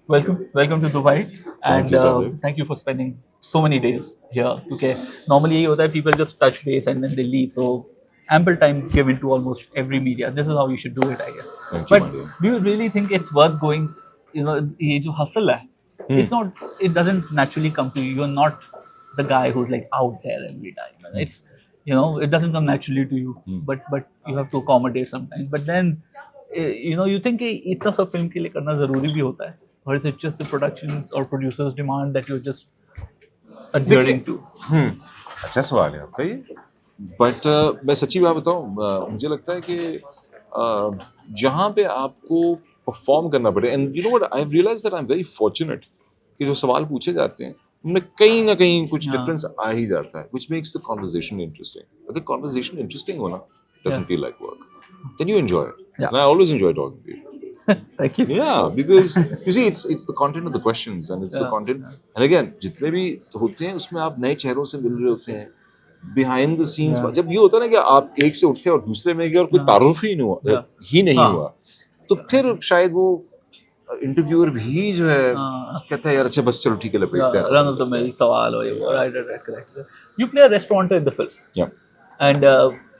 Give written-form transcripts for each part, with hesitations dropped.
welcome to Dubai, Thank and you, Sabir. thank you for spending so many days here. Okay, normally यही होता है, people just touch base and then they leave. So ample time given to almost every media. This is how you should do it, I guess. Thank you, But my dear. do you really think it's worth going? ये जो hustle है, it's not. It doesn't naturally come to you. You're not the guy who's like out there every time. It's it doesn't come naturally to you. But you have to accommodate sometimes. But then you think कि इतना सब film के लिए करना जरूरी भी होता है, or is it just the productions or producers demand that you're just adhering to? अच्छा सवाल है आपका ये, बट मैं सच्ची बात बताऊं, मुझे लगता है कि जहाँ पे आपको परफॉर्म करना पड़े, and you know what, I have realised that I am very fortunate कि जो सवाल पूछे जाते हैं उनमें कहीं ना कहीं कुछ डिफरेंस आ ही जाता है, which makes the conversation interesting. अगर कन्वर्सेशन इंटरेस्टिंग हो ना, doesn't feel like work, then you enjoy it. Yeah. And I always enjoy talking to you. Thank you. Yeah, because you see, it's the content of the questions and it's the content. And again, जितने भी होते हैं उसमें आप नए चेहरों से मिल रहे होते हैं. Behind the scenes, जब ये होता है ना कि आप एक से उठे और दूसरे में गए और कोई तारुफ ही नहीं हुआ, ही नहीं हुआ, तो फिर शायद वो इंटरव्यूअर भी जो है कहता है यार अच्छा बस चलो ठीक है लपेटते हैं. Run of the mill सवाल हो ये, right, correct. You play a restaurateur in the film. Yeah. And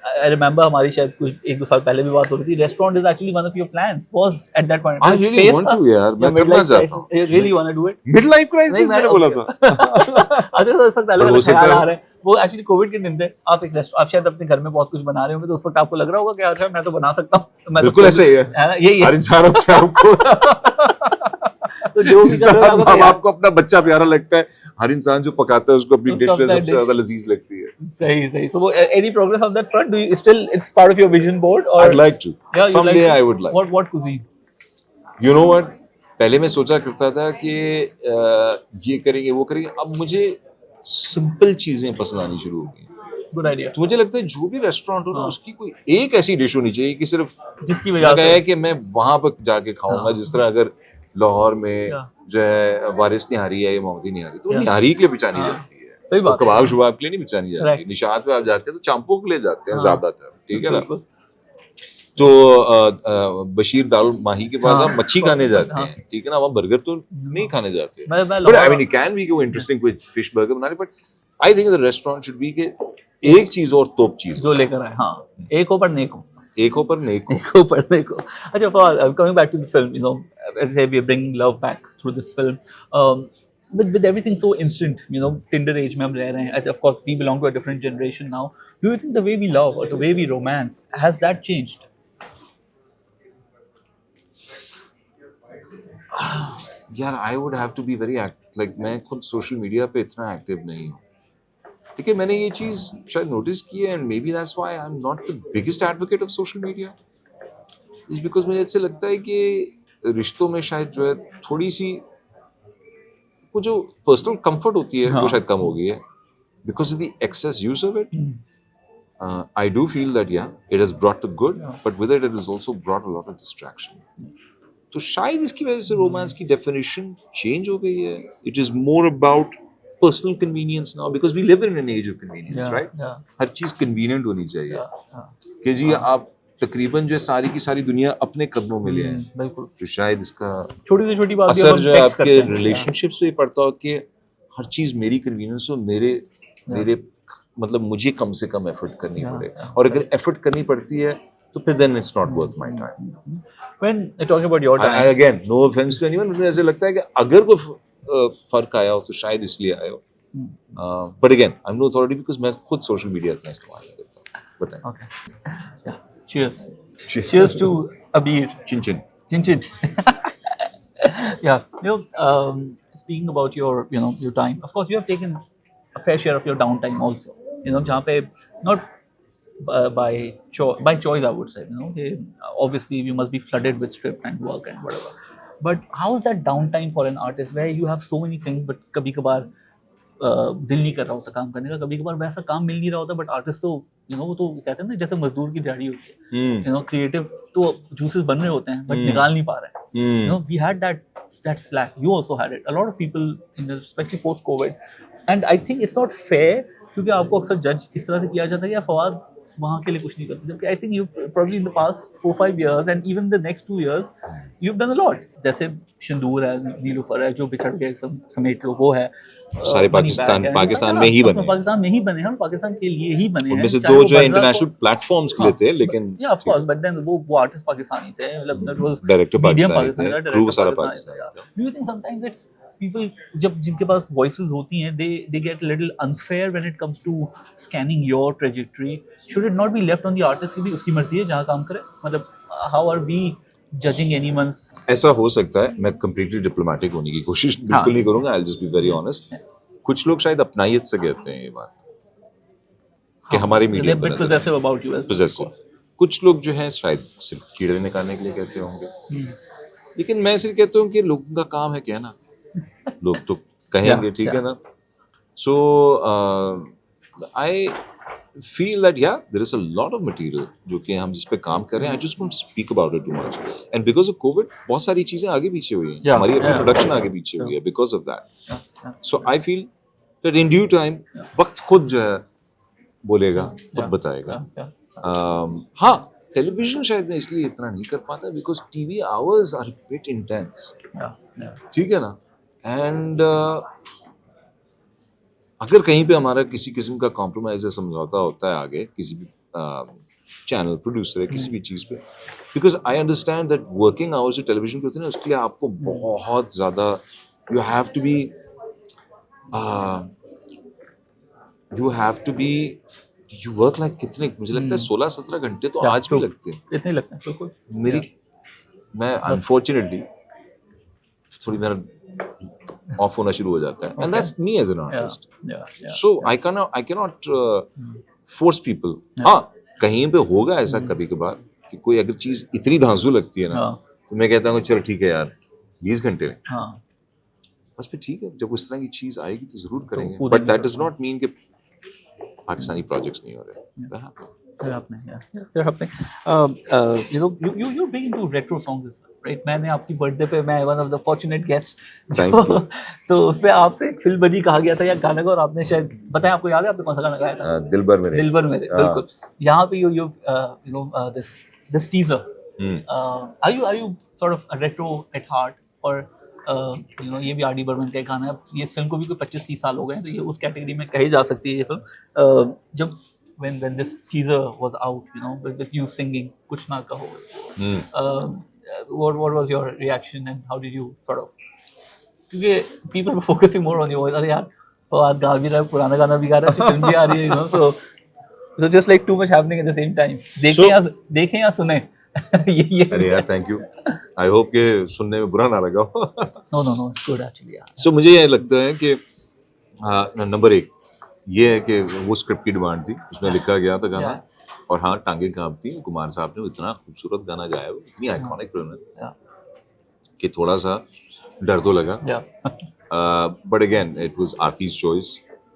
I remember हमारी शायद कुछ 1-2 साल पहले भी बात हो रही थी. Restaurant is actually one of your plans. Was at that point. I really want to यार, मैं करना चाहता हूँ. You really want to do it? Midlife crisis मैंने बोला था. अच्छा तो इस वक्त अलग अलग ख्याल आ रहे हैं. वो एक्चुअली कोविड के दिन थे. आप शायद अपने घर में बहुत कुछ बना रहे होंगे, तो उस वक्त आपको लग रहा होगा कि यार मैं तो बना सकता हूँ. बिल्कुल ऐसे ही है. यही हर इंसान अपने आप को तो जो भी कर रहे हो आपको अपना बच्चा प्यारा लगता है, हर इंसान जो पकाता है उसको अपनी डिश में सबसे ज्यादा लजीज लगती है. सही. So any progress on that front? Do you still, it's part of your vision board, or I'd like to. Yeah, Someday I would like. What cuisine? You know what? पहले मैं सोचा करता था कि ये करेंगे वो करेंगे, अब मुझे सिंपल चीजें पसंद आनी शुरू हो गई. Good idea. तो मुझे लगता है जो भी रेस्टोरेंट हो ना, उसकी कोई एक ऐसी डिश होनी चाहिए कि सिर्फ जिसकी वजह से कि मैं वहां पर जाके खाऊंगा. जिस तरह अगर लाहौर में जो है वारिस निहारी है या मोहम्मदी निहारी, तो निहारी के लिए बिचानी जाती है. सही बात. कबाब शुबाब के लिए नहीं बिचानी जाती. निशात पे आप जाते हैं तो चांपों के लिए जाते हैं ज्यादातर, ठीक है ना. तो बशीर दाल माही के पास आप मच्छी खाने जाते हैं, ठीक है ना. वहाँ बर्गर तो नहीं खाने जाते, but I mean it can be interesting कोई फिश बर्गर बनाने, but I think the restaurant should be के एक चीज और तोप चीज जो लेकर आए. हाँ, एक हो पर नेक हो. एक हो पर नेक हो. एक हो पर नेक हो. अच्छा, coming back to the film, as I say, we are bringing love back through this film. With everything so instant, Tinder age में हम रह रहे हैं. Of course, we belong to a different generation now. Do you think the way we love or the way we romance, has that changed? यार, I would have to be very active. Like मैं खुद social media पे इतना active नहीं हूँ. ठीक है, मैंने ये चीज शायद नोटिस की है, and may be that's why I am not the biggest advocate of social media. Is because मुझे ऐसे लगता है कि रिश्तों में शायद जो है थोड़ी सी वो जो पर्सनल कंफर्ट होती है वो शायद कम हो गई है because of the excess use of it. I do feel that yeah it has brought the good, but with it has also brought a lot of distraction. तो शायद इसकी वजह से रोमांस की डेफिनेशन चेंज हो गई है. It is more about personal convenience now because we live in an age of convenience, right? हर चीज convenient होनी चाहिए. कि जी आप तकरीबन जो है सारी की सारी दुनिया अपने कदमों में ले आए. बिल्कुल. तो शायद इसका छोटी से छोटी बात असर जो है आपके रिलेशनशिप्स पे पड़ता हो कि हर चीज मेरी कन्वीनियंस हो, मेरे मतलब मुझे कम से कम एफर्ट करनी पड़े, और अगर एफर्ट करनी पड़ती है तो फिर then it's not worth my time. When talking about your time, again no offense to anyone, मुझे ऐसे लगता है कि अगर कोई फर्क आया हो तो शायद इसलिए आया हो. But again I am no authority because मैं खुद सोशल मीडिया इतना इस्तेमाल नहीं करता. बताएं. Okay. Yeah. Cheers to Abir. Chin. Yeah. Speaking about your time. Of course, you have taken a fair share of your downtime also. जहाँ पे not by choice, I would say. Obviously, you must be flooded with script and work and whatever. But how is that downtime for an artist where you have so many things, but कभी कभार दिल नहीं कर रहा होता काम करने का, कभी कभार वैसा काम मिल नहीं रहा होता, बट आर्टिस्ट तो वो तो कहते हैं ना जैसे मजदूर की दिहाड़ी होती है. क्रिएटिव तो जूसेस बन रहे होते हैं बट निकाल नहीं पा रहे हैं. We had that slack. You also had it. A lot of people, especially post COVID, and I think it's not fair क्योंकि आपको अक्सर जज इस तरह से किया जाता है कि फवाद वहाँ के लिए कुछ नहीं करते, जबकि आई think you probably in the past 4-5 years and even the next 2 years you've done a lot. जैसे सिंदूर है, नीलूफर है, जो बिछड़ गए समेट लो, वो है, सारे पाकिस्तान में ही बने, पाकिस्तान में ही बने हैं, पाकिस्तान के लिए ही बने हैं। उनमें से 2 जो इंटरनेशनल प्लेटफॉर्म्स के लिए थे, लेकिन ऑफ कोर्स, बट देन वो आर्टिस्ट पाकिस्तानी थे, मतलब that was director medium Pakistani थे, क्रू सारा पाकिस्तानी था। Do you think sometimes it's people जब जिनके पास voices होती हैं, they get a little unfair when it comes to scanning your trajectory? Should it not be left on the artist कि भी उसकी मर्जी है जहाँ काम करे? मतलब how are we judging anyone's? ऐसा हो सकता है, मैं completely diplomatic होने की कोशिश बिल्कुल नहीं करूंगा, I'll just be very honest. कुछ लोग शायद अपनायत से कहते हैं ये बात कि हमारे मीडिया पर possessive about you as possessive. कुछ लोग जो हैं शायद सिर्फ कीड़े निकालने के लिए कहते होंगे, लेकिन मैं सिर्फ कहता हूँ कि लोगों का काम है कहना, लोग तो कहेंगे, ठीक है ना. सो आई feel that there is a lot of material जो कि हम जिस पे काम कर रहे हैं. I just don't speak about it too much, and because of COVID बहुत सारी चीजें आगे पीछे हुई हैं, हमारी अपनी प्रोडक्शन आगे पीछे हुई है because of that. So I feel that in due time वक्त खुद जो है बोलेगा, खुद बताएगा. हाँ, टेलीविजन शायद मैं इसलिए इतना नहीं कर पाता because TV hours are a bit intense, ठीक है ना. एंड अगर कहीं पे हमारा किसी किस्म का कॉम्प्रोमाइज या समझौता होता है आगे किसी भी चैनल प्रोड्यूसर है किसी भी चीज़ पे, because I understand that working hours जो टेलीविजन के होते हैं ना, उसके लिए आपको बहुत ज़्यादा यू वर्क लाइक कितने, मुझे लगता है 16-17 घंटे तो आज भी लगते हैं. इतने लगते हैं बिल्कुल. मैं अनफॉर्चुनेटली थोड़ी मेरा ऑफ होना शुरू हो जाता है, and that's me as an artist. So I can not force people. हाँ, कहीं पे होगा ऐसा कभी कभार कि कोई अगर चीज इतनी धांसू लगती है ना, तो मैं कहता हूँ चलो ठीक है यार 20 घंटे बस, फिर ठीक है. जब उस तरह की चीज आएगी तो जरूर करेंगे, but that does not mean कि पाकिस्तानी प्रोजेक्ट्स नहीं हो रहे. They're happening, they're happening. You're big into retro songs as well, right? मैंने आपकी बर्थडे पे मैं one of the fortunate guests तो उस पे आपसे एक फिल्म बनी कहा गया था या गाना का, और आपने शायद बताया, आपको याद है आपने कौन सा गाना गाया था? दिलबर मेरे. बिल्कुल. यहाँ पे you this teaser. Are you sort of a retro at heart, or ये भी R.D. बर्मन का एक गाना है. ये फिल्म को भी कोई 25-30 साल हो गए हैं, तो ये उस कैटेगरी में कही जा सकती है ये फिल्म. जब when this teaser was out, with you singing कुछ ना कहो, what was your reaction and how did you sort of, क्योंकि people were focusing more on your voice. अरे यार वो आज गा भी रहा है, पुराना गाना भी गा रहा है, फिल्म भी आ रही है, so just like too much happening at the same time. देखें या सुने. अरे यार थैंक यू. आई होप कि सुनने में बुरा ना लगा हो. No, it's good actually. So मुझे ये लगता है कि नंबर 1 ये है कि वो स्क्रिप्ट की डिमांड थी, उसमें लिखा गया था गाना, और हाँ टांगे कांपती. कुमार साहब ने इतना खूबसूरत गाना गाया, वो इतनी आइकॉनिक फिल्म है कि थोड़ा सा डर तो लगा. But again it was Aarti's choice,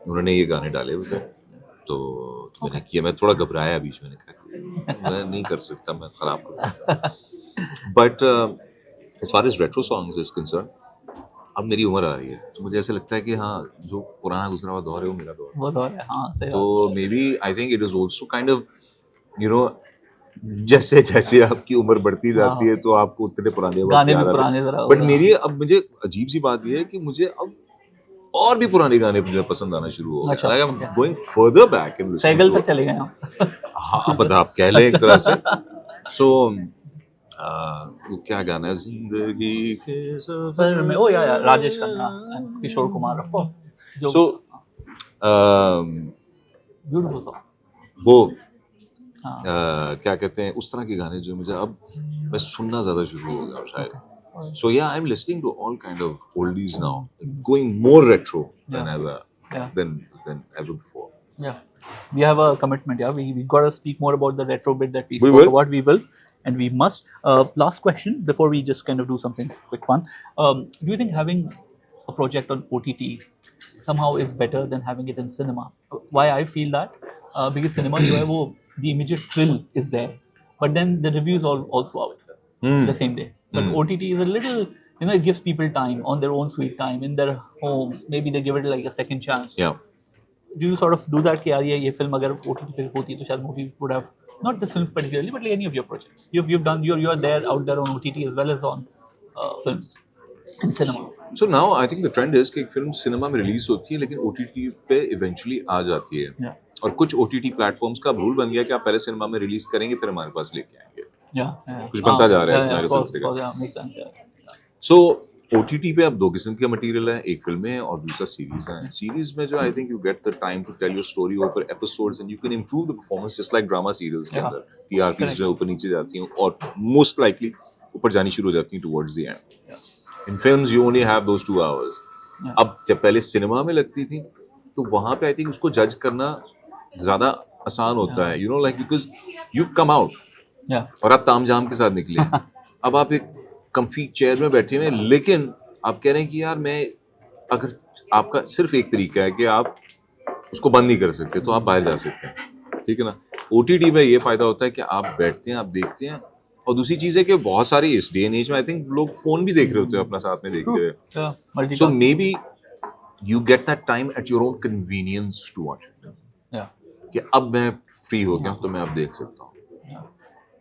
उन्होंने ये गाने डाले हुए थे, तो मैंने किया. मैं थोड़ा घबराया बीच में, मैं नहीं कर सकता, मैं खराब करूँगा. But as far as retro songs is concern, अब मेरी उम्र आ रही है, तो मुझे ऐसा लगता है कि हाँ, जो पुराना गुजरा हुआ दौर है वो मेरा दौर है. हाँ, सही. तो maybe I think it is also kind of जैसे जैसे आपकी उम्र बढ़ती जाती है तो आपको उतने पुराने गाने भी पुराने. बट मेरी अब मुझे अजीब सी बात ये है कि मुझे अब और भी पुराने गाने मुझे पसंद आना शुरू हो गए. Like I am going further back in cycle तक चले गए हम. हाँ, बता आप कह लें एक तरह से. सो वो क्या गाना है, जिंदगी के सफर में, ओ यार Rajesh Khanna, Kishore Kumar, of course. So beautiful song. वो क्या कहते हैं, उस तरह के गाने जो मुझे अब मैं सुनना ज्यादा शुरू हो गया शायद. So yeah, I'm listening to all kind of oldies now, going more retro than ever than ever before. Yeah, we have a commitment. Yeah, we got to speak more about the retro bit that we spoke about. We will, and we must. Last question before we just kind of do something quick fun. Do you think having a project on OTT somehow is better than having it in cinema? Why I feel that? Because cinema, the immediate thrill is there, but then the reviews also out the same day. But OTT is a little, it gives people time on their own sweet time in their home. Maybe they give it like a second chance. Yeah. do you sort of do that कि यार ये film अगर OTT पे होती तो शायद movie would have not this film particularly but like any of your projects you've done you're there out there on OTT as well as on films in cinema. So now I think the trend is कि एक film cinema में release होती है लेकिन OTT पे eventually आ जाती है. Yeah. और कुछ OTT प्लेटफॉर्म्स का रूल बन गया कि आप पहले सिनेमा में रिलीज करेंगे फिर हमारे पास लेके आएंगे. Yeah. कुछ बनता जा रहा है इस yeah, नए of course, सिलसिले का. yeah, makes sense, yeah. So OTT पे अब दो किस्म का मटेरियल है, एक फिल्में हैं और दूसरा सीरीज है. सीरीज में जो I think you get the time to tell your story over episodes and you can improve the performance just like drama serials के Yeah. अंदर टीआरपीस जो है ऊपर नीचे जाती हैं और मोस्ट लाइकली ऊपर जानी शुरू हो जाती हैं towards the end. Yeah. In films you only have those 2 hours. Yeah. अब जब पहले सिनेमा में लगती थी तो वहां पे आई थिंक उसको जज करना ज्यादा आसान होता है, you know, like because you come out Yeah. और आप तामझाम के साथ निकले. अब आप एक कंफी चेयर में बैठे हुए हैं लेकिन आप कह रहे हैं कि यार मैं, अगर आपका सिर्फ एक तरीका है कि आप उसको बंद नहीं कर सकते तो आप बाहर जा सकते हैं, ठीक है ना. OTT में ये फायदा होता है कि आप बैठते हैं, आप देखते हैं. और दूसरी चीज है कि बहुत सारी इस डे एंड एज में आई थिंक लोग फोन भी देख रहे होते हैं अपना साथ में देखते हुए. Yeah. So Multitasking. maybe you get that time at your own convenience to watch it. Yeah. कि अब मैं फ्री हो गया तो मैं अब देख सकता हूँ. Yeah.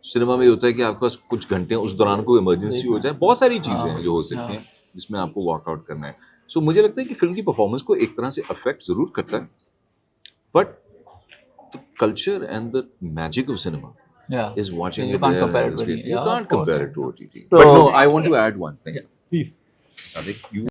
सिनेमा में ये होता है कि आपके पास कुछ घंटे उस दौरान कोई इमरजेंसी हो जाए, बहुत सारी चीजें हैं जो हो सकती हैं जिसमें आपको वर्कआउट करना है. सो मुझे लगता है कि फिल्म की परफॉर्मेंस को एक तरह से अफेक्ट जरूर करता है, but the culture and the magic of cinema Yeah. is watching You it can't there. compare it and with it's- it. You Yeah, can't of course. compare it to OTT. So- But no, I want to add one thing. Yeah. Please. Sadik, you